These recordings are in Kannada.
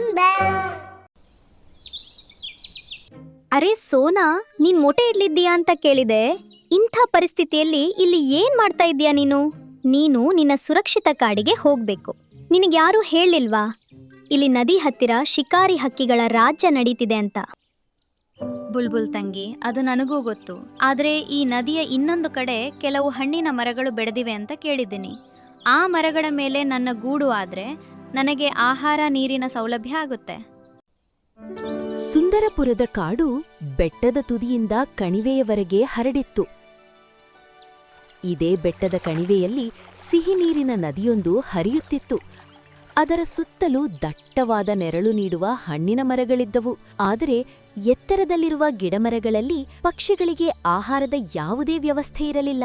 Fun Bells. ಅರೆ ಸೋನಾ, ನೀನ್ ಮೊಟ್ಟೆ ಇಡ್ಲಿದ್ದೀಯಾ ಅಂತ ಕೇಳಿದೆ. ಇಂಥ ಪರಿಸ್ಥಿತಿಯಲ್ಲಿ ಇಲ್ಲಿ ಏನ್ ಮಾಡ್ತಾ ಇದ್ದೀಯಾ ನೀನು? ನೀನು ನಿನ್ನ ಸುರಕ್ಷಿತ ಕಾಡಿಗೆ ಹೋಗ್ಬೇಕು. ನಿನಗ್ಯಾರೂ ಹೇಳಿಲ್ವಾ ಇಲ್ಲಿ ನದಿ ಹತ್ತಿರ ಶಿಕಾರಿ ಹಕ್ಕಿಗಳ ರಾಜ್ಯ ನಡೀತಿದೆ ಅಂತ? ಬುಲ್ಬುಲ್ ತಂಗಿ, ಅದು ನನಗೂ ಗೊತ್ತು. ಆದರೆ ಈ ನದಿಯ ಇನ್ನೊಂದು ಕಡೆ ಕೆಲವು ಹಣ್ಣಿನ ಮರಗಳು ಬೆಳೆದಿವೆ ಅಂತ ಕೇಳಿದ್ದೀನಿ. ಆ ಮರಗಳ ಮೇಲೆ ನನ್ನ ಗೂಡು ಆದ್ರೆ ನನಗೆ ಆಹಾರ ನೀರಿನ ಸೌಲಭ್ಯ ಆಗುತ್ತೆ. ಸುಂದರಪುರದ ಕಾಡು ಬೆಟ್ಟದ ತುದಿಯಿಂದ ಕಣಿವೆಯವರೆಗೆ ಹರಡಿತ್ತು. ಇದೇ ಬೆಟ್ಟದ ಕಣಿವೆಯಲ್ಲಿ ಸಿಹಿ ನೀರಿನ ನದಿಯೊಂದು ಹರಿಯುತ್ತಿತ್ತು. ಅದರ ಸುತ್ತಲೂ ದಟ್ಟವಾದ ನೆರಳು ನೀಡುವ ಹಣ್ಣಿನ ಮರಗಳಿದ್ದವು. ಆದರೆ ಎತ್ತರದಲ್ಲಿರುವ ಗಿಡಮರಗಳಲ್ಲಿ ಪಕ್ಷಿಗಳಿಗೆ ಆಹಾರದ ಯಾವುದೇ ವ್ಯವಸ್ಥೆ ಇರಲಿಲ್ಲ,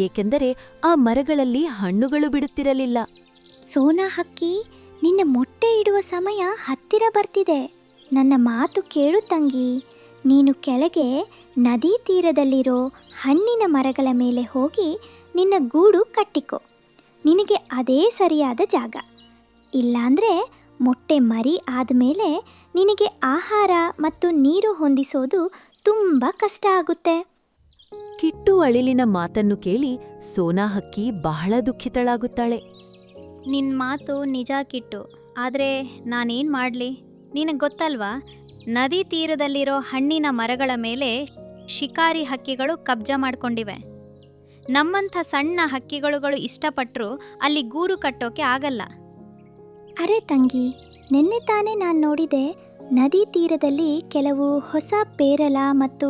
ಏಕೆಂದರೆ ಆ ಮರಗಳಲ್ಲಿ ಹಣ್ಣುಗಳು ಬಿಡುತ್ತಿರಲಿಲ್ಲ. ಸೋನಾ ಹಕ್ಕಿ, ನಿನ್ನ ಮೊಟ್ಟೆ ಇಡುವ ಸಮಯ ಹತ್ತಿರ ಬರ್ತಿದೆ. ನನ್ನ ಮಾತು ಕೇಳು ತಂಗಿ. ನೀನು ಕೆಳಗೆ ನದಿ ತೀರದಲ್ಲಿರೋ ಹಣ್ಣಿನ ಮರಗಳ ಮೇಲೆ ಹೋಗಿ ನಿನ್ನ ಗೂಡು ಕಟ್ಟಿಕೊ. ನಿನಗೆ ಅದೇ ಸರಿಯಾದ ಜಾಗ. ಇಲ್ಲಾಂದ್ರೆ ಮೊಟ್ಟೆ ಮರಿ ಆದಮೇಲೆ ನಿನಗೆ ಆಹಾರ ಮತ್ತು ನೀರು ಹೊಂದಿಸೋದು ತುಂಬ ಕಷ್ಟ ಆಗುತ್ತೆ. ಕಿಟ್ಟು ಅಳಿಲಿನ ಮಾತನ್ನು ಕೇಳಿ ಸೋನಾ ಹಕ್ಕಿ ಬಹಳ ದುಃಖಿತಳಾಗುತ್ತಾಳೆ. ನಿನ್ನ ಮಾತು ನಿಜ ಕಿಟ್ಟು, ಆದರೆ ನಾನೇನು ಮಾಡಲಿ? ನಿನಗೆ ಗೊತ್ತಲ್ವಾ, ನದಿ ತೀರದಲ್ಲಿರೋ ಹಣ್ಣಿನ ಮರಗಳ ಮೇಲೆ ಶಿಕಾರಿ ಹಕ್ಕಿಗಳು ಕಬ್ಜಾ ಮಾಡ್ಕೊಂಡಿವೆ. ನಮ್ಮಂಥ ಸಣ್ಣ ಹಕ್ಕಿಗಳುಗಳು ಇಷ್ಟಪಟ್ಟರೂ ಅಲ್ಲಿ ಗೂರು ಕಟ್ಟೋಕೆ ಆಗಲ್ಲ. ಅರೆ ತಂಗಿ, ನಿನ್ನೆ ತಾನೇ ನಾನು ನೋಡಿದೆ, ನದಿ ತೀರದಲ್ಲಿ ಕೆಲವು ಹೊಸ ಪೇರಲ ಮತ್ತು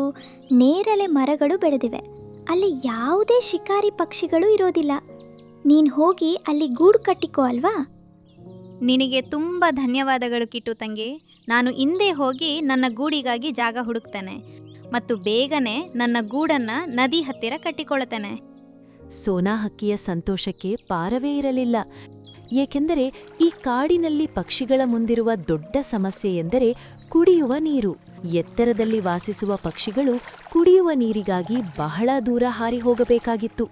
ನೇರಳೆ ಮರಗಳು ಬೆಳೆದಿವೆ. ಅಲ್ಲಿ ಯಾವುದೇ ಶಿಕಾರಿ ಪಕ್ಷಿಗಳು ಇರೋದಿಲ್ಲ. ನೀನು ಹೋಗಿ ಅಲ್ಲಿ ಗೂಡು ಕಟ್ಟಿಕೋ ಅಲ್ವಾ? ನಿನಗೆ ತುಂಬ ಧನ್ಯವಾದಗಳು ಕಿಟ್ಟು ತಂಗಿ. ನಾನು ಹಿಂದೆ ಹೋಗಿ ನನ್ನ ಗೂಡಿಗಾಗಿ ಜಾಗ ಹುಡುಕ್ತೇನೆ ಮತ್ತು ಬೇಗನೆ ನನ್ನ ಗೂಡನ್ನು ನದಿ ಹತ್ತಿರ ಕಟ್ಟಿಕೊಳ್ಳುತ್ತೇನೆ. ಸೋನಾ ಹಕ್ಕಿಯ ಸಂತೋಷಕ್ಕೆ ಪಾರವೇ ಇರಲಿಲ್ಲ, ಏಕೆಂದರೆ ಈ ಕಾಡಿನಲ್ಲಿ ಪಕ್ಷಿಗಳ ಮುಂದಿರುವ ದೊಡ್ಡ ಸಮಸ್ಯೆ ಎಂದರೆ ಕುಡಿಯುವ ನೀರು. ಎತ್ತರದಲ್ಲಿ ವಾಸಿಸುವ ಪಕ್ಷಿಗಳು ಕುಡಿಯುವ ನೀರಿಗಾಗಿ ಬಹಳ ದೂರ ಹಾರಿ ಹೋಗಬೇಕಾಗಿತ್ತು.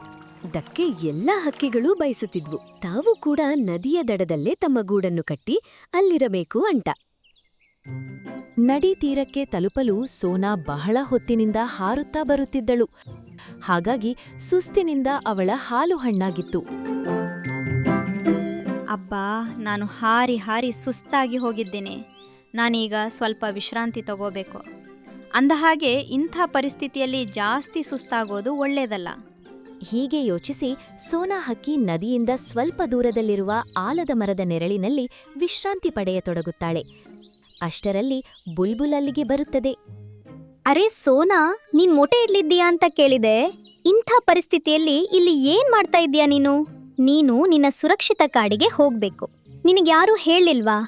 ದಕ್ಕೆ ಎಲ್ಲ ಹಕ್ಕಿಗಳೂ ಬಯಸುತ್ತಿದ್ವು ತಾವು ಕೂಡ ನದಿಯ ದಡದಲ್ಲೇ ತಮ್ಮ ಗೂಡನ್ನು ಕಟ್ಟಿ ಅಲ್ಲಿರಬೇಕು ಅಂತ. ನದಿ ತೀರಕ್ಕೆ ತಲುಪಲು ಸೋನಾ ಬಹಳ ಹೊತ್ತಿನಿಂದ ಹಾರುತ್ತಾ ಬರುತ್ತಿದ್ದಳು. ಹಾಗಾಗಿ ಸುಸ್ತಿನಿಂದ ಅವಳ ಹಾಲು ಹಣ್ಣಾಗಿತ್ತು. ಅಬ್ಬಾ, ನಾನು ಹಾರಿ ಹಾರಿ ಸುಸ್ತಾಗಿ ಹೋಗಿದ್ದೇನೆ. ನಾನೀಗ ಸ್ವಲ್ಪ ವಿಶ್ರಾಂತಿ ತಗೋಬೇಕು. ಅಂದಹಾಗೆ ಇಂಥ ಪರಿಸ್ಥಿತಿಯಲ್ಲಿ ಜಾಸ್ತಿ ಸುಸ್ತಾಗೋದು ಒಳ್ಳೆಯದಲ್ಲ. ಹೀಗೆ ಯೋಚಿಸಿ ಸೋನಾ ಹಕ್ಕಿ ನದಿಯಿಂದ ಸ್ವಲ್ಪ ದೂರದಲ್ಲಿರುವ ಆಲದ ಮರದ ನೆರಳಿನಲ್ಲಿ ವಿಶ್ರಾಂತಿ ಪಡೆಯತೊಡಗುತ್ತಾಳೆ. ಅಷ್ಟರಲ್ಲಿ ಬುಲ್ಬುಲ್ ಅಲ್ಲಿಗೆ ಬರುತ್ತದೆ. ಅರೆ ಸೋನಾ, ನೀನ್ ಮೊಟ್ಟೆ ಇಡ್ಲಿದ್ದೀಯಾ ಅಂತ ಕೇಳಿದೆ. ಇಂಥ ಪರಿಸ್ಥಿತಿಯಲ್ಲಿ ಇಲ್ಲಿ ಏನ್ ಮಾಡ್ತಾ ಇದ್ದೀಯಾ ನೀನು? ನೀನು ನಿನ್ನ ಸುರಕ್ಷಿತ ಕಾಡಿಗೆ ಹೋಗ್ಬೇಕು. ನಿನಗ್ಯಾರೂ ಹೇಳಿಲ್ವಾ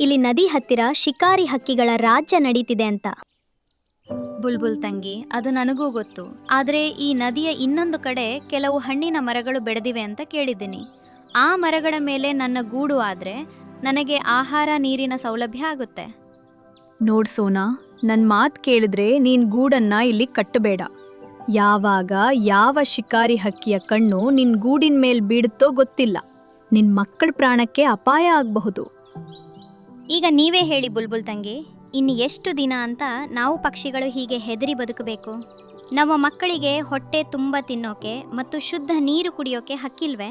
ಇಲ್ಲಿ ನದಿ ಹತ್ತಿರ ಶಿಕಾರಿ ಹಕ್ಕಿಗಳ ರಾಜ್ಯ ನಡೀತಿದೆ ಅಂತ? ಬುಲ್ಬುಲ್ ತಂಗಿ, ಅದು ನನಗೂ ಗೊತ್ತು. ಆದರೆ ಈ ನದಿಯ ಇನ್ನೊಂದು ಕಡೆ ಕೆಲವು ಹಣ್ಣಿನ ಮರಗಳು ಬೆಳೆದಿವೆ ಅಂತ ಕೇಳಿದ್ದೀನಿ. ಆ ಮರಗಳ ಮೇಲೆ ನನ್ನ ಗೂಡು ಆದ್ರೆ ನನಗೆ ಆಹಾರ ನೀರಿನ ಸೌಲಭ್ಯ ಆಗುತ್ತೆ. ನೋಡ್ ಸೋನಾ, ನನ್ನ ಮಾತು ಕೇಳಿದ್ರೆ ನೀನ್ ಗೂಡನ್ನ ಇಲ್ಲಿ ಕಟ್ಟಬೇಡ. ಯಾವಾಗ ಯಾವ ಶಿಕಾರಿ ಹಕ್ಕಿಯ ಕಣ್ಣು ನಿನ್ ಗೂಡಿನ ಮೇಲ್ ಬೀಳುತ್ತೋ ಗೊತ್ತಿಲ್ಲ. ನಿನ್ ಮಕ್ಕಳ ಪ್ರಾಣಕ್ಕೆ ಅಪಾಯ ಆಗಬಹುದು. ಈಗ ನೀವೇ ಹೇಳಿ ಬುಲ್ಬುಲ್ ತಂಗಿ, ಇನ್ನು ಎಷ್ಟು ದಿನ ಅಂತ ನಾವು ಪಕ್ಷಿಗಳು ಹೀಗೆ ಹೆದರಿ ಬದುಕಬೇಕು? ನಮ್ಮ ಮಕ್ಕಳಿಗೆ ಹೊಟ್ಟೆ ತುಂಬ ತಿನ್ನೋಕೆ ಮತ್ತು ಶುದ್ಧ ನೀರು ಕುಡಿಯೋಕೆ ಹಕ್ಕಿಲ್ವೇ?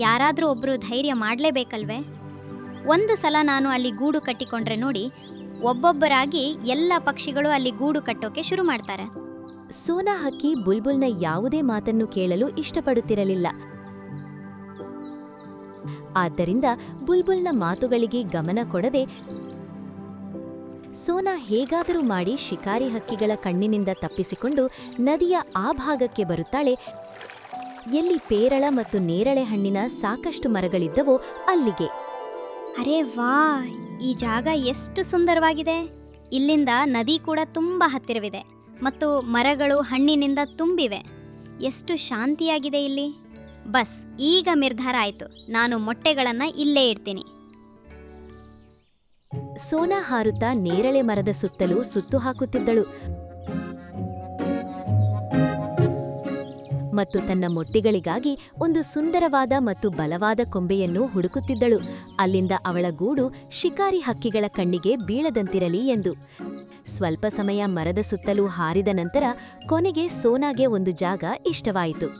ಯಾರಾದರೂ ಒಬ್ಬರು ಧೈರ್ಯ ಮಾಡಲೇಬೇಕಲ್ವೇ? ಒಂದು ಸಲ ನಾನು ಅಲ್ಲಿ ಗೂಡು ಕಟ್ಟಿಕೊಂಡ್ರೆ ನೋಡಿ, ಒಬ್ಬೊಬ್ಬರಾಗಿ ಎಲ್ಲ ಪಕ್ಷಿಗಳು ಅಲ್ಲಿ ಗೂಡು ಕಟ್ಟೋಕೆ ಶುರು ಮಾಡ್ತಾರೆ. ಸೋನಾ ಹಕ್ಕಿ ಬುಲ್ಬುಲ್ನ ಯಾವುದೇ ಮಾತನ್ನು ಕೇಳಲು ಇಷ್ಟಪಡುತ್ತಿರಲಿಲ್ಲ. ಆದ್ದರಿಂದ ಬುಲ್ಬುಲ್ನ ಮಾತುಗಳಿಗೆ ಗಮನ ಕೊಡದೆ ಸೋನಾ ಹೇಗಾದರೂ ಮಾಡಿ ಶಿಕಾರಿ ಹಕ್ಕಿಗಳ ಕಣ್ಣಿನಿಂದ ತಪ್ಪಿಸಿಕೊಂಡು ನದಿಯ ಆ ಭಾಗಕ್ಕೆ ಬರುತ್ತಾಳೆ ಎಲ್ಲಿ ಪೇರಳ ಮತ್ತು ನೇರಳೆ ಹಣ್ಣಿನ ಸಾಕಷ್ಟು ಮರಗಳಿದ್ದವೋ ಅಲ್ಲಿಗೆ. ಅರೆ ವಾ, ಈ ಜಾಗ ಎಷ್ಟು ಸುಂದರವಾಗಿದೆ! ಇಲ್ಲಿಂದ ನದಿ ಕೂಡ ತುಂಬ ಹತ್ತಿರವಿದೆ ಮತ್ತು ಮರಗಳು ಹಣ್ಣಿನಿಂದ ತುಂಬಿವೆ. ಎಷ್ಟು ಶಾಂತಿಯಾಗಿದೆ ಇಲ್ಲಿ. ಬಸ್, ಈಗ ನಿರ್ಧಾರ ಆಯಿತು. ನಾನು ಮೊಟ್ಟೆಗಳನ್ನು ಇಲ್ಲೇ ಇಡ್ತೀನಿ. ಸೋನಾ ಹಾರುತ್ತಾ ನೇರಳೆ ಮರದ ಸುತ್ತಲೂ ಸುತ್ತು ಹಾಕುತ್ತಿದ್ದಳು. ಮತ್ತು ತನ್ನ ಮೊಟ್ಟೆಗಳಿಗಾಗಿ ಒಂದು ಸುಂದರವಾದ ಮತ್ತು ಬಲವಾದ ಕೊಂಬೆಯನ್ನು ಹುಡುಕುತ್ತಿದ್ದಳು. ಅಲ್ಲಿಂದ ಅವಳ ಗೂಡು ಶಿಕಾರಿ ಹಕ್ಕಿಗಳ ಕಣ್ಣಿಗೆ ಬೀಳದಂತಿರಲಿ ಎಂದು. ಸ್ವಲ್ಪ ಸಮಯ ಮರದ ಸುತ್ತಲೂ ಹಾರಿದ ನಂತರ ಕೊನೆಗೆ ಸೋನಾಗೆ ಒಂದು ಜಾಗ ಇಷ್ಟವಾಯಿತು.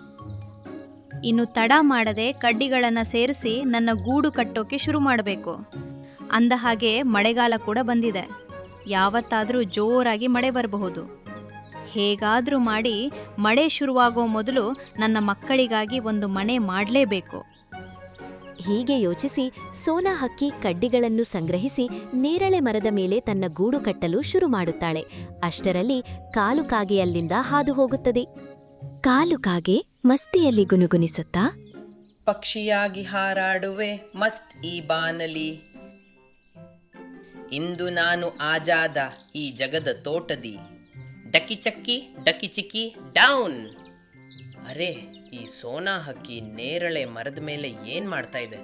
ಇನ್ನು ತಡ ಮಾಡದೆ ಕಡ್ಡಿಗಳನ್ನು ಸೇರಿಸಿ ನನ್ನ ಗೂಡು ಕಟ್ಟೋಕೆ ಶುರು ಮಾಡಬೇಕು. ಅಂದ ಹಾಗೆ ಮಳೆಗಾಲ ಕೂಡ ಬಂದಿದೆ. ಯಾವತ್ತಾದರೂ ಜೋರಾಗಿ ಮಳೆ ಬರಬಹುದು. ಹೇಗಾದರೂ ಮಾಡಿ ಮಳೆ ಶುರುವಾಗೋ ಮೊದಲು ನನ್ನ ಮಕ್ಕಳಿಗಾಗಿ ಒಂದು ಮನೆ ಮಾಡಲೇಬೇಕು. ಹೀಗೆ ಯೋಚಿಸಿ ಸೋನಾ ಹಕ್ಕಿ ಕಡ್ಡಿಗಳನ್ನು ಸಂಗ್ರಹಿಸಿ ನೇರಳೆ ಮರದ ಮೇಲೆ ತನ್ನ ಗೂಡು ಕಟ್ಟಲು ಶುರು ಮಾಡುತ್ತಾಳೆ. ಅಷ್ಟರಲ್ಲಿ ಕಾಲು ಕಾಗೆ ಅಲ್ಲಿಂದ ಹಾದು ಹೋಗುತ್ತದೆ. ಕಾಲು ಕಾಗೆ ಮಸ್ತಿಯಲ್ಲಿ ಗುನುಗುನಿಸುತ್ತಾ, ಪಕ್ಷಿಯಾಗಿ ಹಾರಾಡುವೆ ಮಸ್ತ್ ಈ ಬಾನಲಿ, ಇಂದು ನಾನು ಆಜಾದ ಈ ಜಗದ ತೋಟದಿ, ಡಕ್ಕಿ ಚಕ್ಕಿ ಡಕ್ಕಿ ಚಿಕ್ಕಿ ಡೌನ್. ಅರೆ, ಈ ಸೋನಾ ಹಕ್ಕಿ ನೇರಳೆ ಮರದ ಮೇಲೆ ಏನ್ ಮಾಡ್ತಾ ಇದೆ?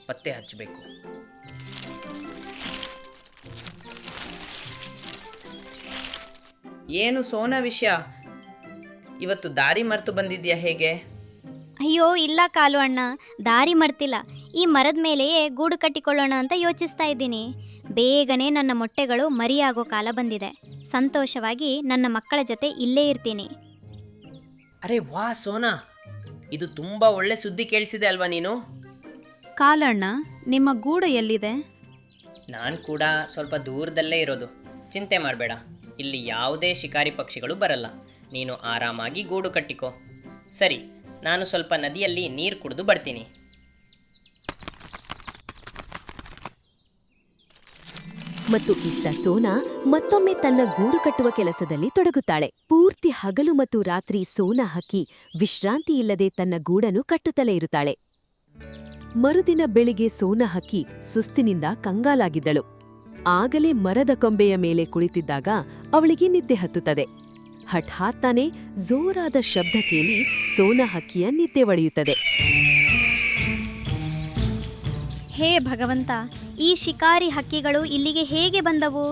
ಪತ್ತೆ ಹಚ್ಚಬೇಕು. ಏನು ಸೋನಾ ವಿಷಯ? ಇವತ್ತು ದಾರಿ ಮರೆತು ಬಂದಿದ್ಯಾ ಹೇಗೆ? ಅಯ್ಯೋ ಇಲ್ಲ ಕಾಲು ಅಣ್ಣ, ದಾರಿ ಮರ್ತಿಲ್ಲ. ಈ ಮರದ ಮೇಲೆಯೇ ಗೂಡು ಕಟ್ಟಿಕೊಳ್ಳೋಣ ಅಂತ ಯೋಚಿಸ್ತಾ ಇದ್ದೀನಿ. ಬೇಗನೆ ನನ್ನ ಮೊಟ್ಟೆಗಳು ಮರಿಯಾಗೋ ಕಾಲ ಬಂದಿದೆ. ಸಂತೋಷವಾಗಿ ನನ್ನ ಮಕ್ಕಳ ಜೊತೆ ಇಲ್ಲೇ ಇರ್ತೀನಿ. ಅರೆ ವಾ ಸೋನಾ, ಇದು ತುಂಬಾ ಒಳ್ಳೆ ಸುದ್ದಿ ಕೇಳಿಸಿದೆ ಅಲ್ವಾ ನೀನು? ಕಾಲಣ್ಣ, ನಿಮ್ಮ ಗೂಡು ಎಲ್ಲಿದೆ? ನಾನು ಕೂಡ ಸ್ವಲ್ಪ ದೂರದಲ್ಲೇ ಇರೋದು. ಚಿಂತೆ ಮಾಡಬೇಡ, ಇಲ್ಲಿ ಯಾವುದೇ ಶಿಕಾರಿ ಪಕ್ಷಿಗಳು ಬರಲ್ಲ. ನೀನು ಆರಾಮಾಗಿ ಗೂಡು ಕಟ್ಟಿಕೋ. ಸರಿ, ನಾನು ಸ್ವಲ್ಪ ನದಿಯಲ್ಲಿ ನೀರು ಕುಡಿದು ಬರ್ತೀನಿ. ಮತ್ತು ಇತ್ತ ಸೋನಾ ಮತ್ತೊಮ್ಮೆ ತನ್ನ ಗೂಡು ಕಟ್ಟುವ ಕೆಲಸದಲ್ಲಿ ತೊಡಗುತ್ತಾಳೆ. ಪೂರ್ತಿ ಹಗಲು ಮತ್ತು ರಾತ್ರಿ ಸೋನಾ ಹಕ್ಕಿ ವಿಶ್ರಾಂತಿಯಿಲ್ಲದೆ ತನ್ನ ಗೂಡನ್ನು ಕಟ್ಟುತ್ತಲೇ ಇರುತ್ತಾಳೆ. ಮರುದಿನ ಬೆಳಿಗ್ಗೆ ಸೋನಾ ಹಕ್ಕಿ ಸುಸ್ತಿನಿಂದ ಕಂಗಾಲಾಗಿದ್ದಳು. ಆಗಲೇ ಮರದ ಕೊಂಬೆಯ ಮೇಲೆ ಕುಳಿತಿದ್ದಾಗ ಅವಳಿಗೆ ನಿದ್ದೆ ಹತ್ತುತ್ತದೆ. ಹಠಾತ್ತಾನೆ ಜೋರಾದ ಶಬ್ದ ಕೇಳಿ ಸೋನಾ ಹಕ್ಕಿಯ ನಿದ್ದೆ ಒಡೆಯುತ್ತದೆ. ಹೇ ಭಗವಂತ, ಈ ಶಿಕಾರಿ ಹಕ್ಕಿಗಳು ಇಲ್ಲಿಗೆ ಹೇಗೆ ಬಂದವು?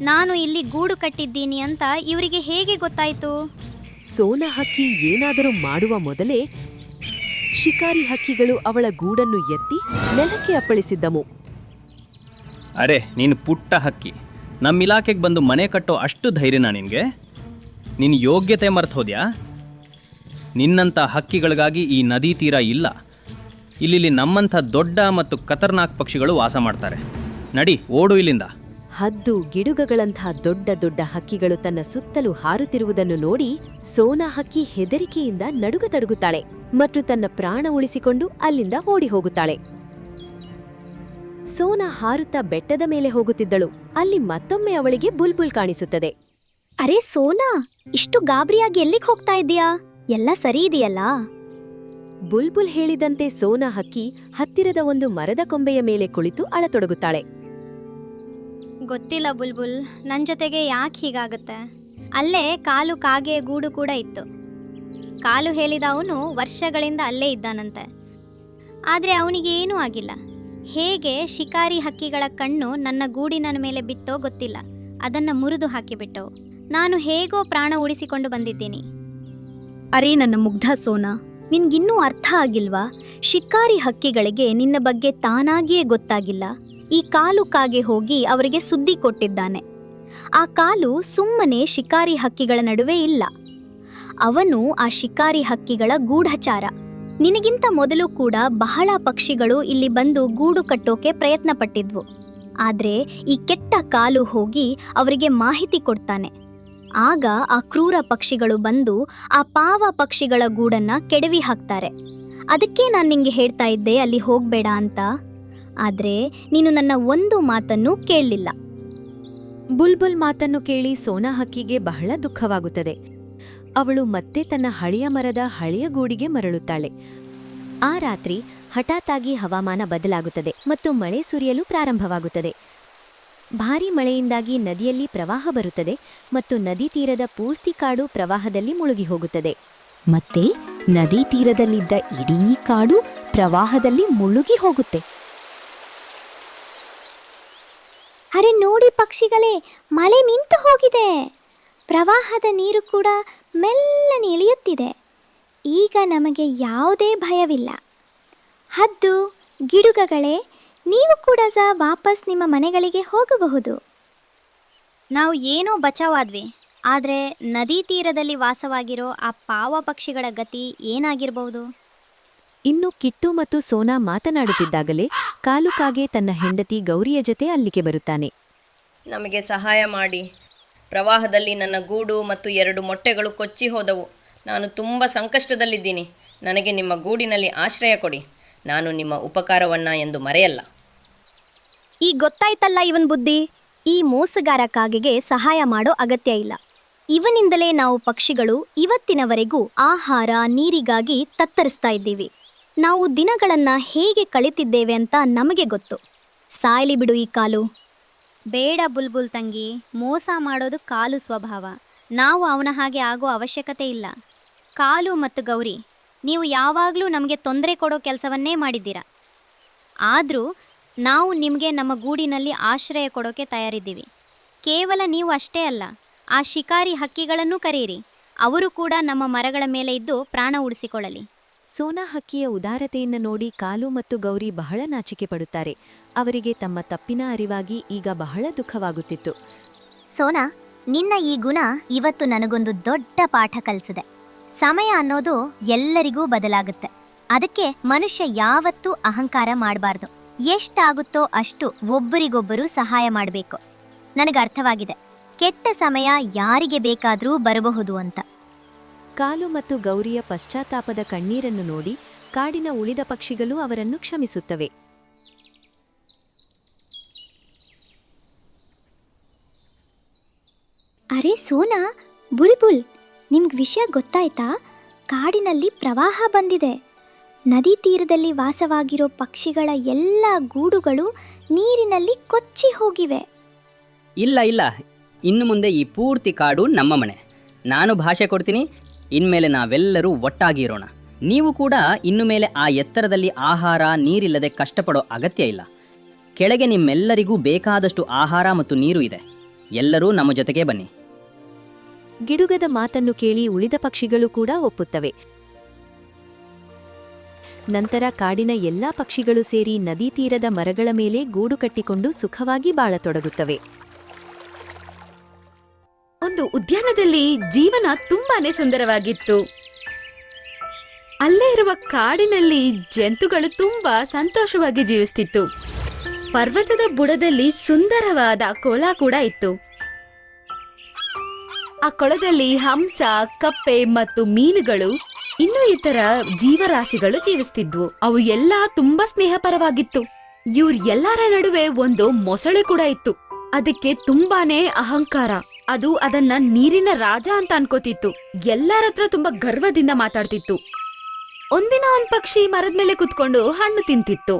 ನಾನು ಇಲ್ಲಿ ಗೂಡು ಕಟ್ಟಿದ್ದೀನಿ ಅಂತ ಇವರಿಗೆ ಹೇಗೆ ಗೊತ್ತಾಯಿತು? ಸೋನಾ ಹಕ್ಕಿ ಏನಾದರೂ ಮಾಡುವ ಮೊದಲೇ ಶಿಕಾರಿ ಹಕ್ಕಿಗಳು ಅವಳ ಗೂಡನ್ನು ಎತ್ತಿ ನೆಲಕ್ಕೆ ಅಪ್ಪಳಿಸಿದ್ದವು. ಅರೆ, ನೀನು ಪುಟ್ಟ ಹಕ್ಕಿ, ನಮ್ಮ ಇಲಾಖೆಗೆ ಬಂದು ಮನೆ ಕಟ್ಟೋ ಅಷ್ಟು ಧೈರ್ಯನಾ ನಿನಗೆ? ನಿನ್ನ ಯೋಗ್ಯತೆ ಮರ್ತು ಹೋದ್ಯಾ? ನಿನ್ನಂಥ ಹಕ್ಕಿಗಳಿಗಾಗಿ ಈ ನದಿ ತೀರ ಇಲ್ಲ. ಇಲ್ಲಿ ನಮ್ಮಂಥ ದೊಡ್ಡ ಮತ್ತು ಖತರ್ನಾಕ್ ಪಕ್ಷಿಗಳು ವಾಸ ಮಾಡ್ತಾರೆ. ನಡಿ, ಓಡು ಇಲ್ಲಿಂದ. ಹದ್ದು ಗಿಡುಗಗಳಂಥ ದೊಡ್ಡ ದೊಡ್ಡ ಹಕ್ಕಿಗಳು ತನ್ನ ಸುತ್ತಲೂ ಹಾರುತ್ತಿರುವುದನ್ನು ನೋಡಿ ಸೋನಾ ಹಕ್ಕಿ ಹೆದರಿಕೆಯಿಂದ ನಡುಗತಡುಗುತ್ತಾಳೆ ಮತ್ತು ತನ್ನ ಪ್ರಾಣ ಉಳಿಸಿಕೊಂಡು ಅಲ್ಲಿಂದ ಓಡಿ ಹೋಗುತ್ತಾಳೆ. ಸೋನಾ ಹಾರುತ್ತಾ ಬೆಟ್ಟದ ಮೇಲೆ ಹೋಗುತ್ತಿದ್ದಳು. ಅಲ್ಲಿ ಮತ್ತೊಮ್ಮೆ ಅವಳಿಗೆ ಬುಲ್ಬುಲ್ ಕಾಣಿಸುತ್ತದೆ. ಅರೆ ಸೋನಾ, ಇಷ್ಟು ಗಾಬರಿಯಾಗಿ ಎಲ್ಲಿಗೆ ಹೋಗ್ತಾ ಇದ್ದೀಯಾ? ಎಲ್ಲ ಸರಿ ಇದೆಯಲ್ಲ? ಬುಲ್ಬುಲ್ ಹೇಳಿದಂತೆ ಸೋನಾ ಹಕ್ಕಿ ಹತ್ತಿರದ ಒಂದು ಮರದ ಕೊಂಬೆಯ ಮೇಲೆ ಕುಳಿತು ಅಳತೊಡಗುತ್ತಾಳೆ. ಗೊತ್ತಿಲ್ಲ ಬುಲ್ಬುಲ್, ನನ್ನ ಜೊತೆಗೆ ಯಾಕೆ ಹೀಗಾಗುತ್ತೆ? ಅಲ್ಲೇ ಕಾಲು ಕಾಗೆ ಗೂಡು ಕೂಡ ಇತ್ತು. ಕಾಲು ಹೇಳಿದ ಅವನು ವರ್ಷಗಳಿಂದ ಅಲ್ಲೇ ಇದ್ದಾನಂತೆ. ಆದರೆ ಅವನಿಗೆ ಏನೂ ಆಗಿಲ್ಲ. ಹೇಗೆ ಶಿಕಾರಿ ಹಕ್ಕಿಗಳ ಕಣ್ಣು ನನ್ನ ಗೂಡಿನ ಮೇಲೆ ಬಿತ್ತೋ ಗೊತ್ತಿಲ್ಲ. ಅದನ್ನು ಮುರಿದು ಹಾಕಿಬಿಟ್ಟವು. ನಾನು ಹೇಗೋ ಪ್ರಾಣ ಉಳಿಸಿಕೊಂಡು ಬಂದಿದ್ದೀನಿ. ಅರೇ ನನ್ನ ಮುಗ್ಧ ಸೋನಾ, ನಿನ್ಗಿನ್ನೂ ಅರ್ಥ ಆಗಿಲ್ವಾ? ಶಿಕಾರಿ ಹಕ್ಕಿಗಳಿಗೆ ನಿನ್ನ ಬಗ್ಗೆ ತಾನಾಗಿಯೇ ಗೊತ್ತಾಗಿಲ್ಲ. ಈ ಕಾಲು ಕಾಗೆ ಹೋಗಿ ಅವರಿಗೆ ಸುದ್ದಿ ಕೊಟ್ಟಿದ್ದಾನೆ. ಆ ಕಾಲು ಸುಮ್ಮನೆ ಶಿಕಾರಿ ಹಕ್ಕಿಗಳ ನಡುವೆ ಇಲ್ಲ. ಅವನು ಆ ಶಿಕಾರಿ ಹಕ್ಕಿಗಳ ಗೂಢಚಾರ. ನಿನಗಿಂತ ಮೊದಲು ಕೂಡ ಬಹಳ ಪಕ್ಷಿಗಳು ಇಲ್ಲಿ ಬಂದು ಗೂಡು ಕಟ್ಟೋಕೆ ಪ್ರಯತ್ನ ಪಟ್ಟಿದ್ವು. ಆದ್ರೆ ಈ ಕೆಟ್ಟ ಕಾಲು ಹೋಗಿ ಅವರಿಗೆ ಮಾಹಿತಿ ಕೊಡ್ತಾನೆ. ಆಗ ಆ ಕ್ರೂರ ಪಕ್ಷಿಗಳು ಬಂದು ಆ ಪಾವ ಪಕ್ಷಿಗಳ ಗೂಡನ್ನ ಕೆಡವಿ ಹಾಕ್ತಾರೆ. ಅದಕ್ಕೆ ನಾನು ನಿಂಗೆ ಹೇಳ್ತಾ ಇದ್ದೆ ಅಲ್ಲಿ ಹೋಗ್ಬೇಡ ಅಂತ. ಆದ್ರೆ ನೀನು ನನ್ನ ಒಂದು ಮಾತನ್ನು ಕೇಳಲಿಲ್ಲ. ಬುಲ್ಬುಲ್ ಮಾತನ್ನು ಕೇಳಿ ಸೋನಾ ಹಕ್ಕಿಗೆ ಬಹಳ ದುಃಖವಾಗುತ್ತದೆ. ಅವಳು ಮತ್ತೆ ತನ್ನ ಹಳೆಯ ಮರದ ಹಳೆಯ ಗೂಡಿಗೆ ಮರಳುತ್ತಾಳೆ. ಆ ರಾತ್ರಿ ಹಠಾತ್ತಾಗಿ ಹವಾಮಾನ ಬದಲಾಗುತ್ತದೆ ಮತ್ತು ಮಳೆ ಸುರಿಯಲು ಪ್ರಾರಂಭವಾಗುತ್ತದೆ. ಭಾರೀ ಮಳೆಯಿಂದಾಗಿ ನದಿಯಲ್ಲಿ ಪ್ರವಾಹ ಬರುತ್ತದೆ ಮತ್ತು ನದಿ ತೀರದ ಪೂರ್ತಿ ಕಾಡು ಪ್ರವಾಹದಲ್ಲಿ ಮುಳುಗಿ ಹೋಗುತ್ತದೆ. ಮತ್ತೆ ನದಿ ತೀರದಲ್ಲಿದ್ದ ಇಡೀ ಕಾಡು ಪ್ರವಾಹದಲ್ಲಿ ಮುಳುಗಿ ಹೋಗುತ್ತೆ. ಅರೆ ನೋಡಿ ಪಕ್ಷಿಗಳೇ, ಮಳೆ ನಿಂತು ಹೋಗಿದೆ. ಪ್ರವಾಹದ ನೀರು ಕೂಡ ಮೆಲ್ಲನೆ ಇಳಿಯುತ್ತಿದೆ. ಈಗ ನಮಗೆ ಯಾವುದೇ ಭಯವಿಲ್ಲ. ಹದ್ದು, ಗಿಡುಗಗಳೇ, ನೀವು ಕೂಡ ವಾಪಸ್ ನಿಮ್ಮ ಮನೆಗಳಿಗೆ ಹೋಗಬಹುದು. ನಾವು ಏನೋ ಬಚಾವಾದ್ವಿ, ಆದರೆ ನದಿ ತೀರದಲ್ಲಿ ವಾಸವಾಗಿರೋ ಆ ಪಾವ ಪಕ್ಷಿಗಳ ಗತಿ ಏನಾಗಿರ್ಬಹುದು? ಇನ್ನು ಕಿಟ್ಟು ಮತ್ತು ಸೋನಾ ಮಾತನಾಡುತ್ತಿದ್ದಾಗಲೇ ಕಾಲುಕಾಗೆ ತನ್ನ ಹೆಂಡತಿ ಗೌರಿಯ ಜೊತೆ ಅಲ್ಲಿಗೆ ಬರುತ್ತಾನೆ. ನಮಗೆ ಸಹಾಯ ಮಾಡಿ. ಪ್ರವಾಹದಲ್ಲಿ ನನ್ನ ಗೂಡು ಮತ್ತು 2 ಮೊಟ್ಟೆಗಳು ಕೊಚ್ಚಿ ಹೋದವು. ನಾನು ತುಂಬ ಸಂಕಷ್ಟದಲ್ಲಿದ್ದೀನಿ. ನನಗೆ ನಿಮ್ಮ ಗೂಡಿನಲ್ಲಿ ಆಶ್ರಯ ಕೊಡಿ. ನಾನು ನಿಮ್ಮ ಉಪಕಾರವನ್ನು ಎಂದು ಮರೆಯಲ್ಲ. ಈಗ ಗೊತ್ತಾಯ್ತಲ್ಲ ಇವನ್ ಬುದ್ಧಿ. ಈ ಮೋಸಗಾರ ಕಾಗೆಗೆ ಸಹಾಯ ಮಾಡೋ ಅಗತ್ಯ ಇಲ್ಲ. ಇವನಿಂದಲೇ ನಾವು ಪಕ್ಷಿಗಳು ಇವತ್ತಿನವರೆಗೂ ಆಹಾರ ನೀರಿಗಾಗಿ ತತ್ತರಿಸ್ತಾ ಇದ್ದೀವಿ. ನಾವು ದಿನಗಳನ್ನ ಹೇಗೆ ಕಳೀತಿದ್ದೇವೆ ಅಂತ ನಮಗೆ ಗೊತ್ತು. ಸಾಯ್ಲಿ ಬಿಡು ಈ ಕಾಲು. ಬೇಡ ಬುಲ್ಬುಲ್ ತಂಗಿ, ಮೋಸ ಮಾಡೋದು ಕಾಲು ಸ್ವಭಾವ. ನಾವು ಅವನ ಹಾಗೆ ಆಗೋ ಅವಶ್ಯಕತೆ ಇಲ್ಲ. ಕಾಲು ಮತ್ತು ಗೌರಿ, ನೀವು ಯಾವಾಗಲೂ ನಮಗೆ ತೊಂದರೆ ಕೊಡೋ ಕೆಲಸವನ್ನೇ ಮಾಡಿದ್ದೀರಾ. ಆದರೂ ನಾವು ನಿಮಗೆ ನಮ್ಮ ಗೂಡಿನಲ್ಲಿ ಆಶ್ರಯ ಕೊಡೋಕೆ ತಯಾರಿದ್ದೀವಿ. ಕೇವಲ ನೀವು ಅಷ್ಟೇ ಅಲ್ಲ, ಆ ಶಿಕಾರಿ ಹಕ್ಕಿಗಳನ್ನು ಕರೆಯಿರಿ. ಅವರು ಕೂಡ ನಮ್ಮ ಮರಗಳ ಮೇಲೆ ಇದ್ದು ಪ್ರಾಣ ಉಳಿಸಿಕೊಳ್ಳಲಿ. ಸೋನಾ ಹಕ್ಕಿಯ ಉದಾರತೆಯನ್ನು ನೋಡಿ ಕಾಲು ಮತ್ತು ಗೌರಿ ಬಹಳ ನಾಚಿಕೆ ಪಡುತ್ತಾರೆ. ಅವರಿಗೆ ತಮ್ಮ ತಪ್ಪಿನ ಅರಿವಾಗಿ ಈಗ ಬಹಳ ದುಃಖವಾಗುತ್ತಿತ್ತು. ಸೋನಾ, ನಿನ್ನ ಈ ಗುಣ ಇವತ್ತು ನನಗೊಂದು ದೊಡ್ಡ ಪಾಠ ಕಲಿಸಿದೆ. ಸಮಯ ಅನ್ನೋದು ಎಲ್ಲರಿಗೂ ಬದಲಾಗುತ್ತೆ. ಅದಕ್ಕೆ ಮನುಷ್ಯ ಯಾವತ್ತೂ ಅಹಂಕಾರ ಮಾಡಬಾರ್ದು. ಎಷ್ಟಾಗುತ್ತೋ ಅಷ್ಟು ಒಬ್ಬರಿಗೊಬ್ಬರು ಸಹಾಯ ಮಾಡಬೇಕು. ನನಗರ್ಥವಾಗಿದೆ, ಕೆಟ್ಟ ಸಮಯ ಯಾರಿಗೆ ಬೇಕಾದರೂ ಬರಬಹುದು ಅಂತ. ಕಾಲು ಮತ್ತು ಗೌರಿಯ ಪಶ್ಚಾತ್ತಾಪದ ಕಣ್ಣೀರನ್ನು ನೋಡಿ ಕಾಡಿನ ಉಳಿದ ಪಕ್ಷಿಗಳು ಅವರನ್ನು ಕ್ಷಮಿಸುತ್ತವೆ. ಅರೆ ಸೋನಾ, ಬುಲ್ಬುಲ್, ನಿಮ್ಗೆ ವಿಷಯ ಗೊತ್ತಾಯ್ತಾ? ಕಾಡಿನಲ್ಲಿ ಪ್ರವಾಹ ಬಂದಿದೆ. ನದಿ ತೀರದಲ್ಲಿ ವಾಸವಾಗಿರೋ ಪಕ್ಷಿಗಳ ಎಲ್ಲ ಗೂಡುಗಳು ನೀರಿನಲ್ಲಿ ಕೊಚ್ಚಿ ಹೋಗಿವೆ. ಇಲ್ಲ, ಇನ್ನು ಮುಂದೆ ಈ ಪೂರ್ತಿ ಕಾಡು ನಮ್ಮ ಮನೆ. ನಾನು ಭಾಷೆ ಕೊಡ್ತೀನಿ. ಇನ್ಮೇಲೆ ನಾವೆಲ್ಲರೂ ಒಟ್ಟಾಗಿ ಇರೋಣ. ನೀವು ಕೂಡ ಇನ್ನು ಮೇಲೆ ಆ ಎತ್ತರದಲ್ಲಿ ಆಹಾರ ನೀರಿಲ್ಲದೆ ಕಷ್ಟಪಡೋ ಅಗತ್ಯ ಇಲ್ಲ. ಕೆಳಗೆ ನಿಮ್ಮೆಲ್ಲರಿಗೂ ಬೇಕಾದಷ್ಟು ಆಹಾರ ಮತ್ತು ನೀರು ಇದೆ. ಎಲ್ಲರೂ ನಮ್ಮ ಜೊತೆಗೆ ಬನ್ನಿ. ಗಿಡುಗದ ಮಾತನ್ನು ಕೇಳಿ ಉಳಿದ ಪಕ್ಷಿಗಳು ಕೂಡ ಒಪ್ಪುತ್ತವೆ. ನಂತರ ಕಾಡಿನ ಎಲ್ಲಾ ಪಕ್ಷಿಗಳು ಸೇರಿ ನದಿ ತೀರದ ಮರಗಳ ಮೇಲೆ ಗೂಡು ಕಟ್ಟಿಕೊಂಡು ಸುಖವಾಗಿ ಬಾಳತೊಡಗುತ್ತವೆ. ಒಂದು ಉದ್ಯಾನದಲ್ಲಿ ಜೀವನ ತುಂಬಾನೇ ಸುಂದರವಾಗಿತ್ತು. ಅಲ್ಲೇ ಇರುವ ಕಾಡಿನಲ್ಲಿ ಜಂತುಗಳು ತುಂಬಾ ಸಂತೋಷವಾಗಿ ಜೀವಿಸ್ತಿತ್ತು. ಪರ್ವತದ ಬುಡದಲ್ಲಿ ಸುಂದರವಾದ ಕೊಳ ಕೂಡ ಇತ್ತು. ಆ ಕೊಳದಲ್ಲಿ ಹಂಸ, ಕಪ್ಪೆ ಮತ್ತು ಮೀನುಗಳು ಇನ್ನೂ ಇತರ ಜೀವರಾಶಿಗಳು ಜೀವಿಸ್ತಿದ್ವು. ಅವು ಎಲ್ಲ ತುಂಬಾ ಸ್ನೇಹಪರವಾಗಿತ್ತು. ಇವ್ರ ಎಲ್ಲರ ನಡುವೆ ಒಂದು ಮೊಸಳೆ ಕೂಡ ಇತ್ತು. ಅದಕ್ಕೆ ತುಂಬಾನೇ ಅಹಂಕಾರ. ಅದು ಅದನ್ನ ನೀರಿನ ರಾಜ ಅಂತ ಅನ್ಕೋತಿತ್ತು. ಎಲ್ಲರ ಹತ್ರ ತುಂಬಾ ಗರ್ವದಿಂದ ಮಾತಾಡ್ತಿತ್ತು. ಒಂದಿನ ಒಂದ್ ಪಕ್ಷಿ ಮರದ ಮೇಲೆ ಕುತ್ಕೊಂಡು ಹಣ್ಣು ತಿಂತಿತ್ತು.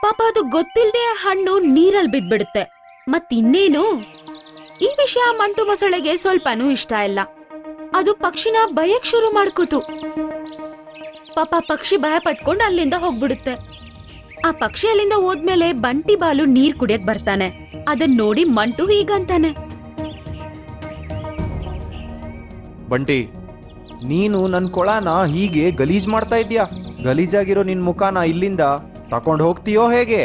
ಪಾಪ ಅದು ಗೊತ್ತಿಲ್ಲದೆ ಹಣ್ಣು ನೀರಲ್ಲಿ ಬಿದ್ಬಿಡುತ್ತೆ. ಮತ್ತಿನ್ನೇನು, ಈ ವಿಷಯ ಮಂಟು ಮೊಸಳೆಗೆ ಸ್ವಲ್ಪನೂ ಇಷ್ಟ ಇಲ್ಲ. ಅದು ಪಕ್ಷಿನ ಭಯಕ್ ಶುರು ಮಾಡ್ಕೋತು. ಪಾಪ ಪಕ್ಷಿ ಭಯ ಪಟ್ಕೊಂಡು ಅಲ್ಲಿಂದ ಹೋಗ್ಬಿಡುತ್ತೆ. ಆ ಪಕ್ಷಿ ಅಲ್ಲಿಂದ ಹೋದ್ಮೇಲೆ ಬಂಟಿ ಬಾಲು ನೀರ್ ಕುಡಿಯಕ್ ಬರ್ತಾನೆ. ಅದನ್ನ ನೋಡಿ ಮಂಟು ಹೀಗಂತಾನೆ, ಬಂಟಿ, ನೀನು ನನ್ ಕೊಳನ ಹೀಗೆ ಗಲೀಜ್ ಮಾಡ್ತಾ ಇದ್ಯಾ? ಗಲೀಜಾಗಿರೋ ನಿನ್ ಮುಖಾನ ಇಲ್ಲಿಂದ ತಕೊಂಡ್ ಹೋಗ್ತೀಯೋ ಹೇಗೆ?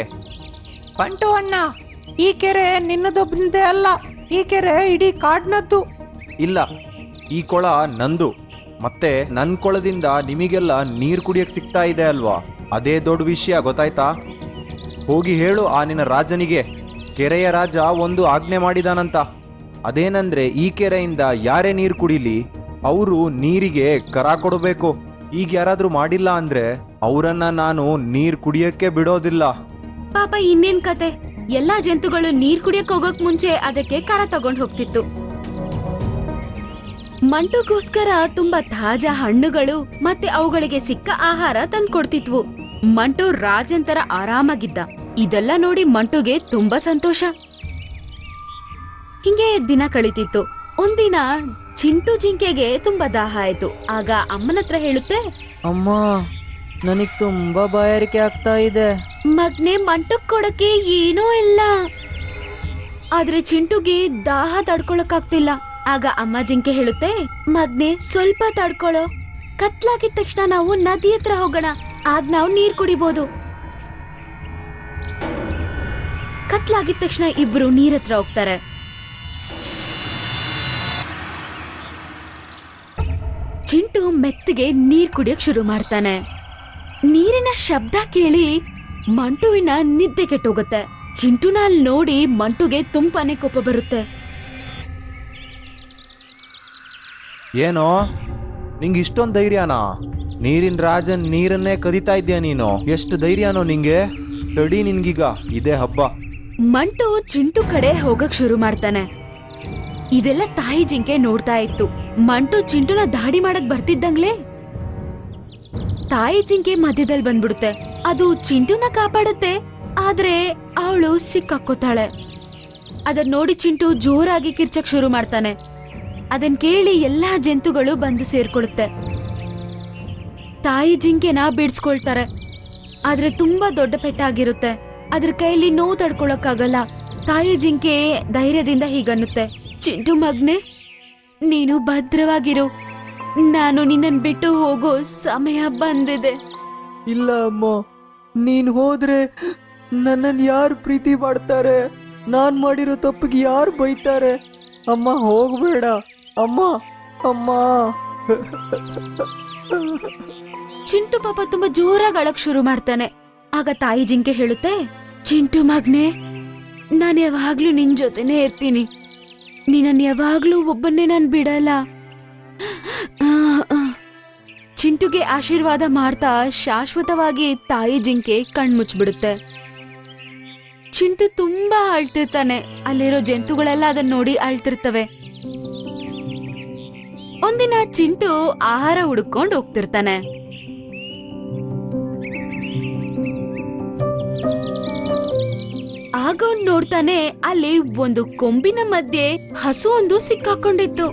ಬಂಟು ಅಣ್ಣ, ಈ ಕೆರೆ ನಿನ್ನದೊಬ್ಬನದೇ ಅಲ್ಲ. ಈ ಕೆರೆ ಇಡೀ ಕಾಡ್ನದ್ದು. ಇಲ್ಲ, ಈ ಕೊಳ ನಂದು. ಮತ್ತೆ ನನ್ ಕೊಳದಿಂದ ನಿಮಗೆಲ್ಲ ನೀರ್ ಕುಡಿಯಕ್ ಸಿಗ್ತಾ ಇದೆ ಅಲ್ವಾ? ಅದೇ ದೊಡ್ಡ ವಿಷಯ, ಗೊತ್ತಾಯ್ತಾ? ಹೋಗಿ ಹೇಳು ಆ ನಿನ್ನ ರಾಜನಿಗೆ, ಕೆರೆಯ ರಾಜ ಒಂದು ಆಜ್ಞೆ ಮಾಡಿದಾನಂತ. ಅದೇನಂದ್ರೆ ಈ ಕೆರೆಯಿಂದ ಯಾರೇ ನೀರು ಕುಡಿಲಿ ಅವರು ನೀರಿಗೆ ಕರ ಕೊಡಬೇಕು. ಈಗ ಯಾರಾದ್ರೂ ಮಾಡಿಲ್ಲ ಅಂದ್ರೆ ಅವರನ್ನ ನಾನು ನೀರ್ ಕುಡಿಯಕ್ಕೆ ಬಿಡೋದಿಲ್ಲ. ಪಾಪ ಇನ್ನೇನ್ ಕತೆ, ಎಲ್ಲಾ ಜಂತುಗಳು ನೀರ್ ಕುಡಿಯಕ್ ಹೋಗೋಕ್ ಮುಂಚೆ ಅದಕ್ಕೆ ಕರ ತಗೊಂಡ್ ಹೋಗ್ತಿತ್ತು. ಮಂಟುಗೋಸ್ಕರ ತುಂಬಾ ತಾಜಾ ಹಣ್ಣುಗಳು ಮತ್ತೆ ಅವುಗಳಿಗೆ ಸಿಕ್ಕ ಆಹಾರ ತಂದ್ಕೊಡ್ತಿದ್ವು. ಮಂಟು ರಾಜಂತರ ಆರಾಮಾಗಿದ್ದ. ಇದೆಲ್ಲ ನೋಡಿ ಮಂಟುಗೆ ತುಂಬಾ ಸಂತೋಷ. ಹಿಂಗೆ ದಿನ ಕಳೀತಿತ್ತು. ಒಂದಿನ ಚಿಂಟು ಜಿಂಕೆಗೆ ತುಂಬಾ ದಾಹ ಆಯ್ತು. ಆಗ ಅಮ್ಮನತ್ರ ಹೇಳುತ್ತೆ, ಅಮ್ಮ, ನನಗ್ ತುಂಬಾ ಬಾಯಾರಿಕೆ ಆಗ್ತಾ ಇದೆ. ಮಗ್ನೆ, ಮಂಟುಕ್ ಕೊಡಕ್ಕೆ ಏನೂ ಇಲ್ಲ. ಆದ್ರೆ ಚಿಂಟುಗೆ ದಾಹ ತಡ್ಕೊಳಕ್ಕಾಗ್ತಿಲ್ಲ. ಆಗ ಅಮ್ಮ ಜಿಂಕೆ ಹೇಳುತ್ತೆ, ಮಗ್ನೆ ಸ್ವಲ್ಪ ತಡ್ಕೊಳ್ಳೋ, ಕತ್ಲಾಗಿದ ತಕ್ಷಣ ನಾವು ನದಿ ಹತ್ರ ಹೋಗೋಣ, ಆಗ ನಾವು ನೀರ್ ಕುಡಿಬಹುದು. ಕತ್ಲಾಗಿದ ತಕ್ಷಣ ಇಬ್ರು ನೀರ್ ಹತ್ರ ಹೋಗ್ತಾರೆ. ಚಿಂಟು ಮೆತ್ತಗೆ ನೀರ್ ಕುಡಿಯಕ್ ಶುರು ಮಾಡ್ತಾನೆ. ನೀರಿನ ಶಬ್ದ ಕೇಳಿ ಮಂಟುವಿನ ನಿದ್ದೆ ಕೆಟ್ಟೋಗುತ್ತೆ. ಚಿಂಟುನ ಅಲ್ಲಿ ನೋಡಿ ಮಂಟುಗೆ ತುಂಬಾನೇ ಕೋಪ ಬರುತ್ತೆ. ಏನೋ ನಿಂಗೆ ಇಷ್ಟೊಂದು ಧೈರ್ಯನಾ? ನೀರಿನ ರಾಜನ್ ನೀರನ್ನೇ ಕದಿತಾ ಇದ್ಯಾ ನೀನು? ಎಷ್ಟು ಧೈರ್ಯನೋ ನಿಂಗೆ? ತಡಿ, ನಿನ್ಗೀಗ ಇದೇ ಹಬ್ಬ. ಮಂಟು ಚಿಂಟು ಕಡೆ ಹೋಗಕ್ ಶುರು ಮಾಡ್ತಾನೆ. ಇದೆಲ್ಲ ತಾಯಿ ಜಿಂಕೆ ನೋಡ್ತಾ ಇತ್ತು. ಮಂಟು ಚಿಂಟುನ ದಾಡಿ ಮಾಡಕ್ ಬರ್ತಿದ್ದಂಗ್ಲೇ ತಾಯಿ ಜಿಂಕೆ ಮಧ್ಯದಲ್ಲಿ ಬಂದ್ಬಿಡುತ್ತೆ. ಅದು ಚಿಂಟುನ ಕಾಪಾಡುತ್ತೆ, ಆದ್ರೆ ಅವಳು ಸಿಕ್ಕಾಕೋತಾಳೆ. ಅದನ್ ನೋಡಿ ಚಿಂಟು ಜೋರಾಗಿ ಕಿರ್ಚಕ್ ಶುರು ಮಾಡ್ತಾನೆ. ಅದನ್ ಕೇಳಿ ಎಲ್ಲಾ ಜಂತುಗಳು ಬಂದು ಸೇರ್ಕೊಳ್ಳುತ್ತೆ. ತಾಯಿ ಜಿಂಕೆನ ಬಿಡ್ಸ್ಕೊಳ್ತಾರೆ, ಆದ್ರೆ ತುಂಬಾ ದೊಡ್ಡ ಪೆಟ್ಟಾಗಿರುತ್ತೆ. ಅದ್ರ ಕೈಲಿ ನೋವು ತಡ್ಕೊಳಕ್ಕಾಗಲ್ಲ. ತಾಯಿ ಜಿಂಕೆ ಧೈರ್ಯದಿಂದ ಹೀಗನ್ನುತ್ತೆ, ಚಿಂಟು ಮಗ್ನೆ, ನೀನು ಭದ್ರವಾಗಿರು. ನಾನು ನಿನ್ನನ್ ಬಿಟ್ಟು ಹೋಗೋ ಸಮಯ ಬಂದಿದೆ. ಇಲ್ಲ ಅಮ್ಮ, ನೀನ್ ಹೋದ್ರೆ ನನ್ನನ್ನು ಯಾರು ಪ್ರೀತಿ ಮಾಡ್ತಾರೆ? ನಾನ್ ಮಾಡಿರೋ ತಪ್ಪಿಗೆ ಯಾರು ಬೈತಾರೆ? ಅಮ್ಮ ಹೋಗ್ಬೇಡ ಅಮ್ಮ, ಅಮ್ಮ. ಚಿಂಟು ಪಾಪ ತುಂಬಾ ಜೋರಾಗಿ ಅಳಕ್ ಶುರು ಮಾಡ್ತಾನೆ. ಆಗ ತಾಯಿ ಜಿಂಕೆ ಹೇಳುತ್ತೆ, ಚಿಂಟು ಮಗ್ನೆ, ನಾನು ಯಾವಾಗ್ಲೂ ನಿನ್ ಜೊತೆನೇ ಇರ್ತೀನಿ. ನೀನನ್ ಯಾವಾಗ್ಲೂ ಒಬ್ಬನ್ನೇ ನಾನ್ ಬಿಡಲ್ಲ. ಚಿಂಟುಗೆ ಆಶೀರ್ವಾದ ಮಾಡ್ತಾ ಶಾಶ್ವತವಾಗಿ ತಾಯಿ ಜಿಂಕೆ ಕಣ್ಮುಚ್ಬಿಡುತ್ತೆ. ಚಿಂಟು ತುಂಬಾ ಅಳ್ತಿರ್ತಾನೆ. ಅಲ್ಲಿರೋ ಜಂತುಗಳೆಲ್ಲ ಅದನ್ನ ನೋಡಿ ಅಳ್ತಿರ್ತವೆ. ಒಂದಿನ ಚಿಂಟು ಆಹಾರ ಹುಡುಕೊಂಡು ಹೋಗ್ತಿರ್ತಾನೆ. ಆಗ ಅವ್ನ್ ನೋಡ್ತಾನೆ, ಅಲ್ಲಿ ಒಂದು ಕೊಂಬಿನ ಮಧ್ಯೆ ಹಸು ಒಂದು ಸಿಕ್ಕಾಕೊಂಡಿತ್ತು.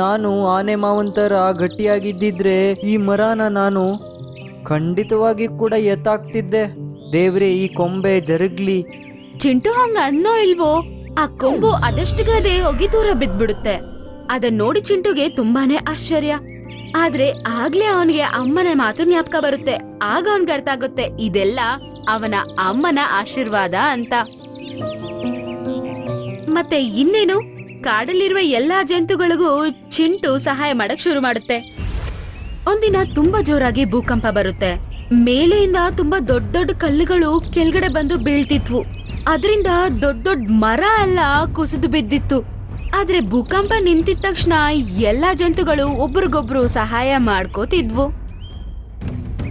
ನಾನು ಆನೆ ಮಾವಂತರ ಗಟ್ಟಿಯಾಗಿದ್ದಿದ್ರೆ ಈ ಮರನ ನಾನು ಖಂಡಿತವಾಗಿ ಕೂಡ ಎತ್ತಾಕ್ತಿದ್ದೆ. ದೇವ್ರೆ, ಈ ಕೊಂಬೆ ಜರುಗ್ಲಿ. ಚಿಂಟು ಹಂಗ ಅನ್ನೋ ಇಲ್ವೋ, ಆ ಕೊಂಬು ಅದಷ್ಟಗದೆ ಹೋಗಿ ದೂರ ಬಿದ್ಬಿಡುತ್ತೆ. ಅದನ್ನ ನೋಡಿ ಚಿಂಟುಗೆ ತುಂಬಾನೇ ಆಶ್ಚರ್ಯ. ಆದ್ರೆ ಆಗ್ಲೇ ಅವನಿಗೆ ಅಮ್ಮನ ಮಾತು ಜ್ಞಾಪಕ ಬರುತ್ತೆ. ಆಗ ಅವನ್ಗೆ ಅರ್ಥ ಆಗುತ್ತೆ, ಇದೆಲ್ಲ ಅವನ ಅಮ್ಮನ ಆಶೀರ್ವಾದ ಅಂತ. ಮತ್ತೆ ಇನ್ನೇನು, ಕಾಡಲ್ಲಿರುವ ಎಲ್ಲಾ ಜಂತುಗಳಿಗೂ ಚಿಂಟು ಸಹಾಯ ಮಾಡಕ್ ಶುರು ಮಾಡುತ್ತೆ. ಒಂದಿನ ತುಂಬಾ ಜೋರಾಗಿ ಭೂಕಂಪ ಬರುತ್ತೆ. ಮೇಲೆಯಿಂದ ತುಂಬಾ ದೊಡ್ಡ ದೊಡ್ಡ ಕಲ್ಲುಗಳು ಕೆಳಗಡೆ ಬಂದು ಬೀಳ್ತಿದ್ವು. ಅದರಿಂದ ದೊಡ್ಡ ದೊಡ್ಡ ಮರ ಎಲ್ಲ ಕುಸಿದು ಬಿದ್ದಿತ್ತು. ಆದ್ರೆ ಭೂಕಂಪ ನಿಂತಿದ ತಕ್ಷಣ ಎಲ್ಲಾ ಜಂತುಗಳು ಒಬ್ರಿಗೊಬ್ರು ಸಹಾಯ ಮಾಡ್ಕೋತಿದ್ವು.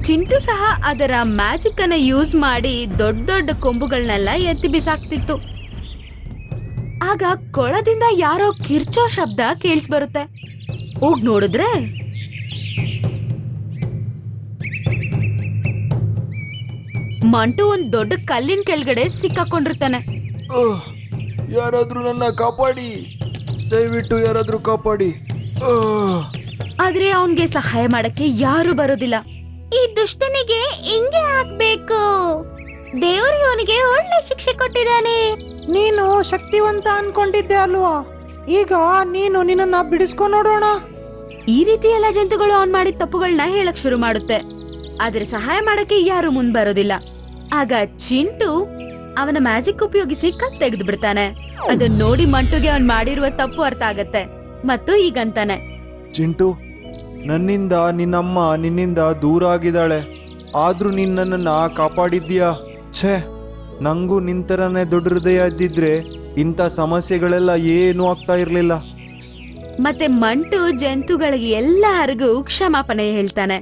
ಚಿಂಟು ಸಹ ಅದರ ಮ್ಯಾಜಿಕ್ ಅನ್ನ ಯೂಸ್ ಮಾಡಿ ದೊಡ್ಡ ದೊಡ್ಡ ಕೊಂಬುಗಳನ್ನೆಲ್ಲ ಎತ್ತಿ ಬಿಸಾಕ್ತಿತ್ತು. ಆಗ ಕೊಳದಿಂದ ಯಾರೋ ಕಿರ್ಚೋ ಶಬ್ದ ಕೇಳಿಸ್ಬರುತ್ತೆ. ಹೋಗ್ ನೋಡಿದ್ರೆ ಮಂಟು ಒಂದ್ ದೊಡ್ಡ ಕಲ್ಲಿನ ಕೆಳಗಡೆ ಸಿಕ್ಕಾಕೊಂಡಿರ್ತಾನೆ. ಯಾರಾದ್ರೂ ನನ್ನ ಕಾಪಾಡಿ, ದಯವಿಟ್ಟು ಯಾರಾದ್ರೂ ಕಾಪಾಡಿ. ಆದ್ರೆ ಅವನ್ಗೆ ಸಹಾಯ ಮಾಡಕ್ಕೆ ಯಾರು ಬರೋದಿಲ್ಲ. ಈ ದುಷ್ಟನಿಗೆ ಹಿಂಗೆ ಆಗ್ಬೇಕು, ದೇವ್ರು ಇವನಿಗೆ ಒಳ್ಳೆ ಶಿಕ್ಷೆ ಕೊಟ್ಟಿದ್ದಾನೆ. ನೀನು ಶಕ್ತಿವಂತ ಅನ್ಕೊಂಡಿದ್ದೆ ಅಲ್ವಾ? ಈಗ ನೀನು ನಿನ್ನನ್ನ ಬಿಡಿಸ್ಕೊಂಡ್ ನೋಡೋಣ. ಈ ರೀತಿ ಎಲ್ಲ ಜಂತುಗಳು ಅವನ್ ಮಾಡಿದ ತಪ್ಪುಗಳನ್ನ ಹೇಳಕ್ ಶುರು ಮಾಡುತ್ತೆ. ಆದ್ರೆ ಸಹಾಯ ಮಾಡಕ್ಕೆ ಯಾರು ಮುಂದ್ ಬರೋದಿಲ್ಲ. ಆಗ ಚಿಂಟು ಅವನ ಮ್ಯಾಜಿಕ್ ಉಪಯೋಗಿಸಿ ಕತ್ ತೆಗೆದು ಬಿಡ್ತಾನೆ. ಅದನ್ನ ನೋಡಿ ಮಂಟುಗೆ ಅವನ್ ಮಾಡಿರುವ ತಪ್ಪು ಅರ್ಥ ಆಗತ್ತೆ ಮತ್ತು ಈಗಂತಾನೆ, ಚಿಂಟು, ನನ್ನಿಂದ ನಿನ್ನಮ್ಮ ನಿನ್ನಿಂದ ದೂರ ಆಗಿದ್ದಾಳೆ, ಆದ್ರೂ ನೀನ್ ನನ್ನನ್ನ ಕಾಪಾಡಿದ್ಯಾ. ಛೇ, ನಂಗೂ ನಿಂತರನೇ ದೊಡ್ಡ ಹೃದಯ ಇದ್ದಿದ್ರೆ ಇಂಥ ಸಮಸ್ಯೆಗಳೆಲ್ಲ ಏನೂ ಆಗ್ತಾ ಇರ್ಲಿಲ್ಲ. ಮತ್ತೆ ಮಂಟು ಜಂತುಗಳಿಗೆ ಎಲ್ಲರಿಗೂ ಕ್ಷಮಾಪಣೆ ಹೇಳ್ತಾನೆ.